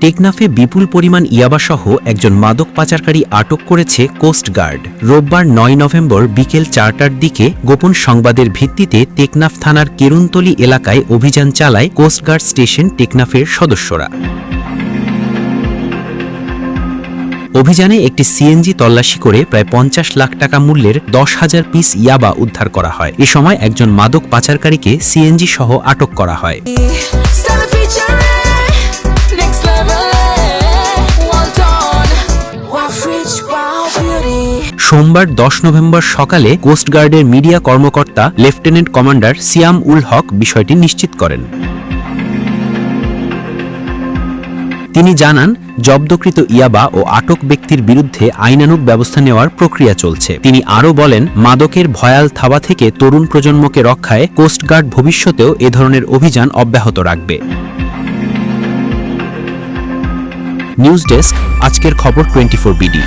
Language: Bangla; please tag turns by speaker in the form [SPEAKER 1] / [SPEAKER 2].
[SPEAKER 1] টেকনাফে বিপুল পরিমাণ ইয়াবাসহ একজন মাদক পাচারকারী আটক করেছে কোস্টগার্ড। রোববার ৯ নভেম্বর বিকেল ৪টার দিকে গোপন সংবাদের ভিত্তিতে টেকনাফ থানার কেরুনতলী এলাকায় অভিযান চালায় কোস্টগার্ড স্টেশন টেকনাফের সদস্যরা। অভিযানে একটি সিএনজি তল্লাশি করে প্রায় ৫০ লাখ টাকা মূল্যের ১০,০০০ পিস ইয়াবা উদ্ধার করা হয়। এ সময় একজন মাদক পাচারকারীকে সিএনজি সহ আটক করা হয়। সোমবার ১০ নভেম্বর সকালে কোস্টগার্ডের মিডিয়া কর্মকর্তা লেফটেন্যান্ট কমান্ডার সিয়াম উল হক বিষয়টি নিশ্চিত করেন। তিনি জানান, জব্দকৃত ইয়াবা ও আটক ব্যক্তির বিরুদ্ধে আইনানুগ ব্যবস্থা নেওয়ার প্রক্রিয়া চলছে। তিনি আরও বলেন, মাদকের ভয়াল থাবা থেকে তরুণ প্রজন্মকে রক্ষায় কোস্টগার্ড ভবিষ্যতেও এ ধরনের অভিযান অব্যাহত রাখবে। নিউজ ডেস্ক, আজকের খবর 24 বিডি।